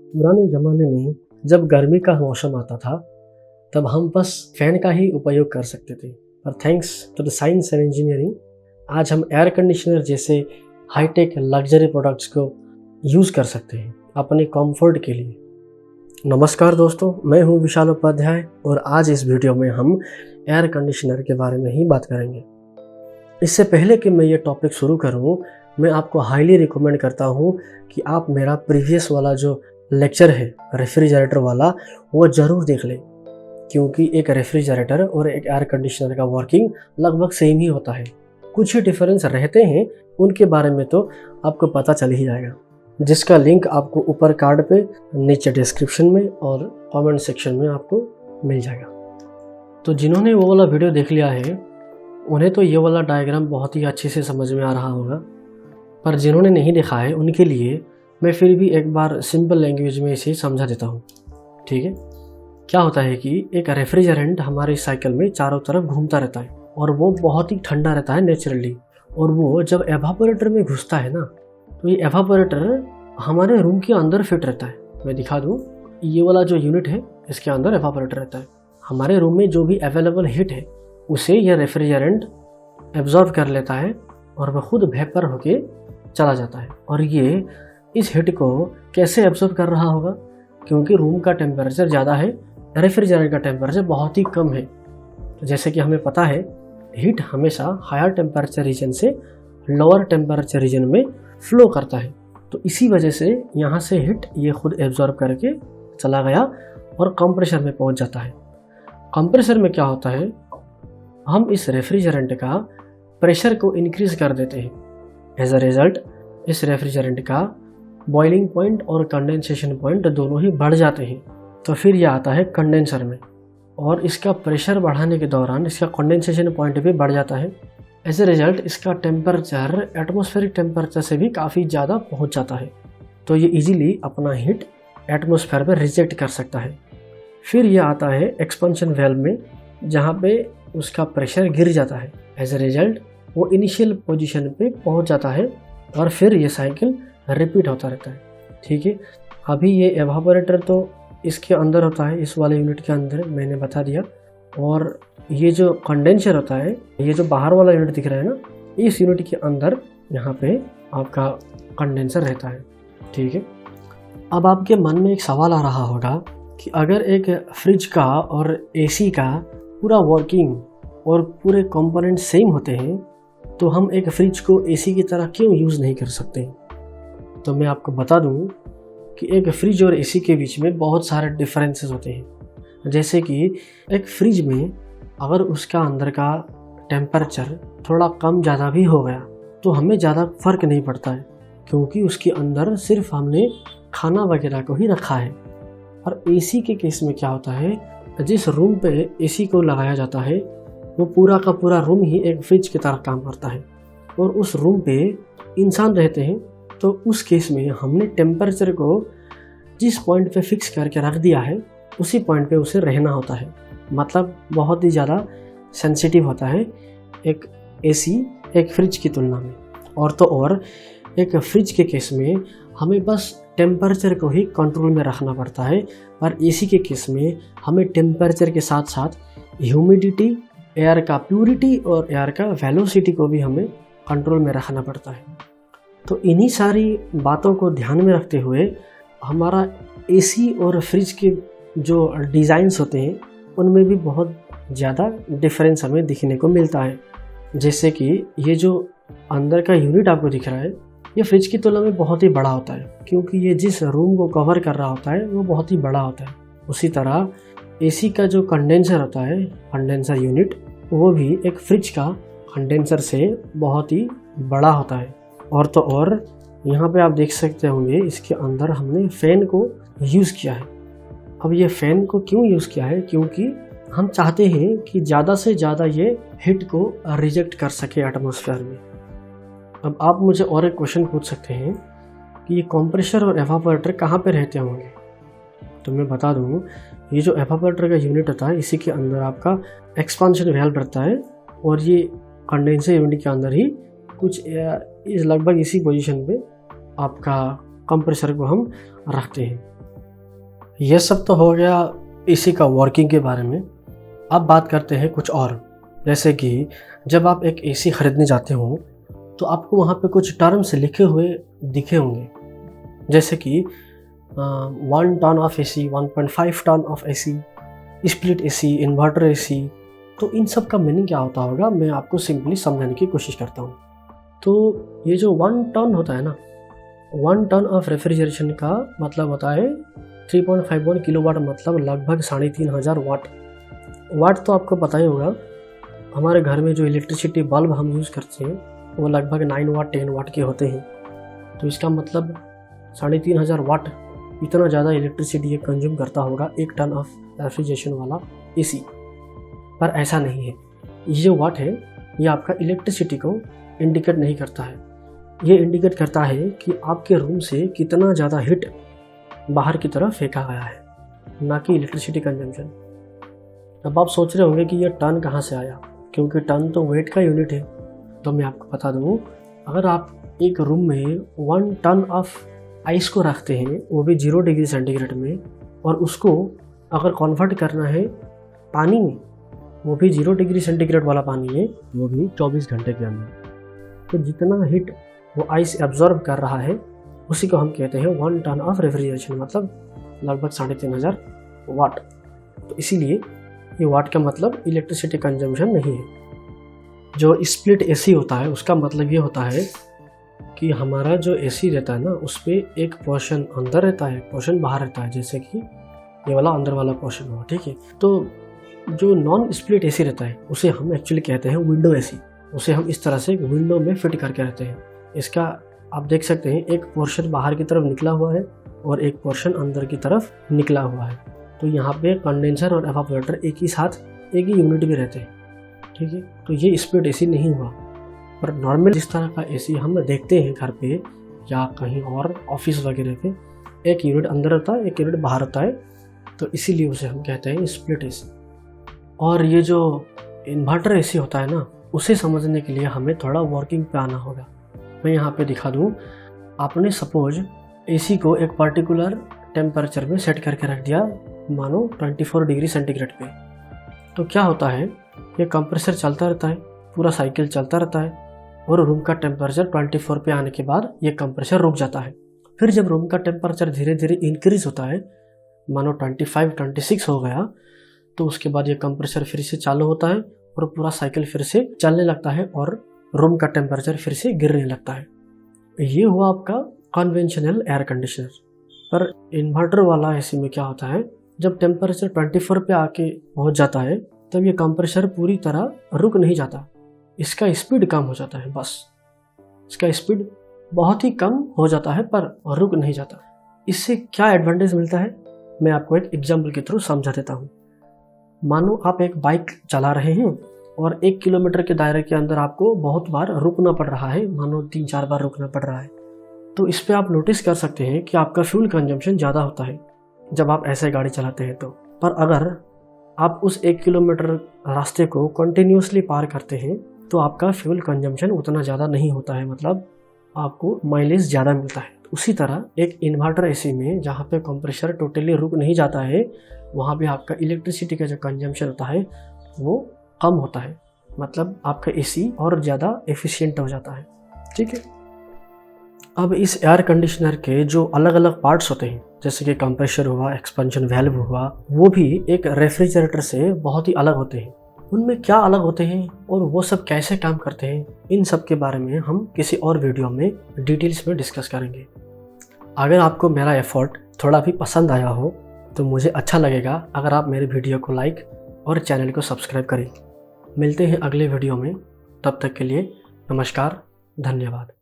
पुराने ज़माने में जब गर्मी का मौसम आता था तब हम बस फ़ैन का ही उपयोग कर सकते थे, पर thanks to the science and engineering आज हम एयर कंडीशनर जैसे हाईटेक लग्जरी प्रोडक्ट्स को यूज़ कर सकते हैं अपने कंफर्ट के लिए। नमस्कार दोस्तों, मैं हूं विशाल उपाध्याय और आज इस वीडियो में हम एयर कंडीशनर के बारे में ही बात करेंगे। इससे पहले कि मैं ये टॉपिक शुरू करूं, मैं आपको हाईली रिकमेंड करता हूं कि आप मेरा प्रीवियस वाला जो लेक्चर है रेफ्रिजरेटर वाला वो ज़रूर देख लें, क्योंकि एक रेफ्रिजरेटर और एक एयर कंडीशनर का वर्किंग लगभग सेम ही होता है। कुछ ही डिफरेंस रहते हैं, उनके बारे में तो आपको पता चल ही जाएगा, जिसका लिंक आपको ऊपर कार्ड पे, नीचे डिस्क्रिप्शन में और कमेंट सेक्शन में आपको मिल जाएगा। तो जिन्होंने वो वाला वीडियो देख लिया है उन्हें तो ये वाला डायग्राम बहुत ही अच्छे से समझ में आ रहा होगा, पर जिन्होंने नहीं देखा है उनके लिए मैं फिर भी एक बार सिंपल लैंग्वेज में इसे समझा देता हूँ। ठीक है, क्या होता है कि एक रेफ्रिजरेंट हमारे साइकिल में चारों तरफ घूमता रहता है और वो बहुत ही ठंडा रहता है नेचुरली, और वो जब एवापोरेटर में घुसता है ना, तो ये एवापोरेटर हमारे रूम के अंदर फिट रहता है। मैं दिखा दूँ, ये वाला जो यूनिट है इसके अंदर एवापोरेटर रहता है। हमारे रूम में जो भी अवेलेबल हीट है उसे यह रेफ्रिजरेंट एब्जॉर्ब कर लेता है और वह खुद वेपर होके चला जाता है। और ये इस हीट को कैसे एब्जॉर्ब कर रहा होगा, क्योंकि रूम का टेम्परेचर ज़्यादा है, रेफ्रिजरेटर का टेम्परेचर बहुत ही कम है। तो जैसे कि हमें पता है हीट हमेशा हायर टेम्परेचर रीजन से लोअर टेम्परेचर रीजन में फ्लो करता है, तो इसी वजह से यहाँ से हीट ये खुद एब्जॉर्ब करके चला गया और कंप्रेसर में पहुँच जाता है। कंप्रेसर में क्या होता है, हम इस रेफ्रिजरेंट का प्रेशर को इंक्रीज कर देते हैं। एज अ रिजल्ट इस रेफ्रिजरेंट का बॉइलिंग पॉइंट और कंडेंसेशन पॉइंट दोनों ही बढ़ जाते हैं। तो फिर यह आता है कंडेंसर में, और इसका प्रेशर बढ़ाने के दौरान इसका कंडेंसेशन पॉइंट भी बढ़ जाता है। एज अ रिजल्ट इसका टेम्परेचर एटमॉस्फेरिक टेम्परेचर से भी काफ़ी ज़्यादा पहुंच जाता है, तो ये इजीली अपना हीट एटमॉस्फेयर में रिजेक्ट कर सकता है। फिर यह आता है एक्सपेंशन वेल्व में, जहाँ पे उसका प्रेशर गिर जाता है। एज अ रिजल्ट वो इनिशियल पोजीशन पे पहुंच जाता है और फिर ये साइकिल रिपीट होता रहता है। ठीक है, अभी ये एवापोरेटर तो इसके अंदर होता है, इस वाले यूनिट के अंदर मैंने बता दिया, और ये जो कंडेंसर होता है, ये जो बाहर वाला यूनिट दिख रहा है ना, इस यूनिट के अंदर यहाँ पे आपका कंडेंसर रहता है। ठीक है, अब आपके मन में एक सवाल आ रहा होगा कि अगर एक फ्रिज का और एसी का पूरा वर्किंग और पूरे कंपोनेंट सेम होते हैं, तो हम एक फ्रिज को एसी की तरह क्यों यूज़ नहीं कर सकते। तो मैं आपको बता दूं कि एक फ्रिज और एसी के बीच में बहुत सारे डिफरेंसेस होते हैं। जैसे कि एक फ्रिज में अगर उसका अंदर का टेम्परेचर थोड़ा कम ज़्यादा भी हो गया तो हमें ज़्यादा फ़र्क नहीं पड़ता है, क्योंकि उसके अंदर सिर्फ हमने खाना वगैरह को ही रखा है। और एसी के केस में क्या होता है, जिस रूम पे एसी को लगाया जाता है वो पूरा का पूरा रूम ही एक फ्रिज की तरह काम करता है, और उस रूम पे इंसान रहते हैं, तो उस केस में हमने टेम्परेचर को जिस पॉइंट पे फिक्स करके रख दिया है उसी पॉइंट पे उसे रहना होता है। मतलब बहुत ही ज़्यादा सेंसिटिव होता है एक एसी एक फ्रिज की तुलना में। और तो और एक फ्रिज के केस में हमें बस टेम्परेचर को ही कंट्रोल में रखना पड़ता है, पर एसी के केस में हमें टेम्परेचर के साथ साथ ह्यूमिडिटी, एयर का प्यूरिटी और एयर का वेलोसिटी को भी हमें कंट्रोल में रखना पड़ता है। तो इन्हीं सारी बातों को ध्यान में रखते हुए हमारा एसी और फ्रिज के जो डिज़ाइंस होते हैं उनमें भी बहुत ज़्यादा डिफरेंस हमें दिखने को मिलता है। जैसे कि ये जो अंदर का यूनिट आपको दिख रहा है, ये फ्रिज की तुलना में बहुत ही बड़ा होता है, क्योंकि ये जिस रूम को कवर कर रहा होता है वो बहुत ही बड़ा होता है। उसी तरह एसी का जो कंडेंसर होता है, कंडेंसर यूनिट, वो भी एक फ्रिज का कंडेंसर से बहुत ही बड़ा होता है। और तो और यहाँ पे आप देख सकते होंगे इसके अंदर हमने फ़ैन को यूज़ किया है। अब ये फ़ैन को क्यों यूज़ किया है, क्योंकि हम चाहते हैं कि ज़्यादा से ज़्यादा ये हीट को रिजेक्ट कर सके एटमॉस्फेयर में। अब आप मुझे और एक क्वेश्चन पूछ सकते हैं कि ये कंप्रेसर और एवापोरेटर कहाँ पे रहते होंगे। तो मैं बता दूँ, ये जो एवापोरेटर का यूनिट होता है इसी के अंदर आपका एक्सपांशन वेल्व रहता है, और ये कंडेंसर यूनिट के अंदर ही कुछ लगभग इसी पोजीशन पे आपका कंप्रेसर को हम रखते हैं। ये सब तो हो गया एसी का वर्किंग के बारे में। अब बात करते हैं कुछ और, जैसे कि जब आप एक एसी खरीदने जाते हो तो आपको वहाँ पे कुछ टर्म्स लिखे हुए दिखे होंगे, जैसे कि 1 ton of AC, 1.5 ton of AC, split AC, inverter AC. तो इन सब का मीनिंग क्या होता होगा, मैं आपको सिंपली समझाने की कोशिश करता हूँ। तो ये जो 1 टन होता है ना, 1 टन ऑफ रेफ्रिजरेशन का मतलब होता है 3.51 किलोवाट, मतलब लगभग 3500 वाट। वाट तो आपको पता ही होगा, हमारे घर में जो इलेक्ट्रिसिटी बल्ब हम यूज़ करते हैं वो लगभग 9 वाट 10 वाट के होते हैं। तो इसका मतलब 3500 वाट, इतना ज़्यादा इलेक्ट्रिसिटी ये कंज्यूम करता होगा 1 टन ऑफ रेफ्रिजरेशन वाला एसी। पर ऐसा नहीं है, ये जो वाट है ये आपका इलेक्ट्रिसिटी को इंडिकेट नहीं करता है। ये इंडिकेट करता है कि आपके रूम से कितना ज़्यादा हीट बाहर की तरफ फेंका गया है, ना कि इलेक्ट्रिसिटी कंजम्पशन। अब आप सोच रहे होंगे कि ये टन कहाँ से आया, क्योंकि टन तो वेट का यूनिट है। तो मैं आपको बता दूँ, अगर आप एक रूम में 1 टन ऑफ आइस को रखते हैं, वो भी 0 डिग्री सेंटीग्रेड में, और उसको अगर कन्वर्ट करना है पानी में, वो भी 0 डिग्री सेंटीग्रेड वाला पानी है, वो भी 24 घंटे के अंदर, तो जितना हीट वो आइस एब्जॉर्ब कर रहा है उसी को हम कहते हैं 1 टन ऑफ रेफ्रिजरेशन, मतलब लगभग 3500 वाट। तो इसीलिए ये वाट का मतलब इलेक्ट्रिसिटी कंजम्पशन नहीं है। जो स्प्लिट एसी होता है उसका मतलब ये होता है कि हमारा जो एसी रहता है ना, उस पर एक पोर्शन अंदर रहता है, एक पोर्शन बाहर रहता है, जैसे कि ये वाला अंदर वाला पोर्शन हुआ, ठीक है। तो जो नॉन स्प्लिट एसी रहता है उसे हम एक्चुअली कहते हैं विंडो एसी। उसे हम इस तरह से विंडो में फिट करके रहते हैं। इसका आप देख सकते हैं, एक पोर्शन बाहर की तरफ निकला हुआ है और एक पोर्शन अंदर की तरफ निकला हुआ है। तो यहाँ पे कंडेंसर और एवापोरेटर एक ही साथ एक ही यूनिट में रहते हैं, ठीक है। तो ये स्प्लिट एसी नहीं हुआ। पर नॉर्मल जिस तरह का एसी हम देखते हैं घर पे या कहीं और ऑफिस वगैरह पे, एक यूनिट अंदर रहता है, एक यूनिट बाहर रहता है, तो इसीलिए उसे हम कहते हैं स्प्लिट एसी। और ये जो इन्वर्टर एसी होता है ना, उसे समझने के लिए हमें थोड़ा वर्किंग पे आना होगा। मैं यहाँ पे दिखा दूँ, आपने सपोज एसी को एक पर्टिकुलर टेम्परेचर में सेट करके रख दिया, मानो 24 डिग्री सेंटीग्रेड पे। तो क्या होता है, ये कंप्रेसर चलता रहता है, पूरा साइकिल चलता रहता है, और रूम का टेम्परेचर 24 पे आने के बाद ये कंप्रेसर रुक जाता है। फिर जब रूम का टेम्परेचर धीरे धीरे इंक्रीज होता है, मानो 25-26 हो गया, तो उसके बाद ये कंप्रेसर फिर से चालू होता है और पूरा साइकिल फिर से चलने लगता है और रूम का टेम्परेचर फिर से गिरने लगता है। ये हुआ आपका कन्वेंशनल एयर कंडीशनर। पर इन्वर्टर वाला एसी में क्या होता है, जब टेम्परेचर 24 पे आके पहुंच जाता है, तब ये कंप्रेसर पूरी तरह रुक नहीं जाता, इसका स्पीड कम हो जाता है। बस इसका स्पीड बहुत ही कम हो जाता है, पर रुक नहीं जाता। इससे क्या एडवांटेज मिलता है, मैं आपको एक एग्जाम्पल के थ्रू समझा देता हूँ। मानो आप एक बाइक चला रहे हैं और 1 किलोमीटर के दायरे के अंदर आपको बहुत बार रुकना पड़ रहा है, मानो 3-4 बार रुकना पड़ रहा है। तो इस पे आप नोटिस कर सकते हैं कि आपका फ्यूल कंजम्पशन ज़्यादा होता है जब आप ऐसे गाड़ी चलाते हैं। तो पर अगर आप उस 1 किलोमीटर रास्ते को कंटिन्यूसली पार करते हैं तो आपका फ्यूल कंजम्पशन उतना ज़्यादा नहीं होता है, मतलब आपको माइलेज ज़्यादा मिलता है। उसी तरह एक इन्वर्टर एसी में जहाँ पे कंप्रेसर टोटली रुक नहीं जाता है, वहाँ पे आपका इलेक्ट्रिसिटी का जो कंजम्पशन होता है वो कम होता है, मतलब आपका एसी और ज़्यादा एफिशिएंट हो जाता है, ठीक है। अब इस एयर कंडीशनर के जो अलग अलग पार्ट्स होते हैं, जैसे कि कंप्रेसर हुआ, एक्सपेंशन वाल्व हुआ, वो भी एक रेफ्रिजरेटर से बहुत ही अलग होते हैं। उनमें क्या अलग होते हैं और वो सब कैसे काम करते हैं, इन सब के बारे में हम किसी और वीडियो में डिटेल्स में डिस्कस करेंगे। अगर आपको मेरा एफर्ट थोड़ा भी पसंद आया हो तो मुझे अच्छा लगेगा अगर आप मेरे वीडियो को लाइक और चैनल को सब्सक्राइब करें। मिलते हैं अगले वीडियो में, तब तक के लिए नमस्कार, धन्यवाद।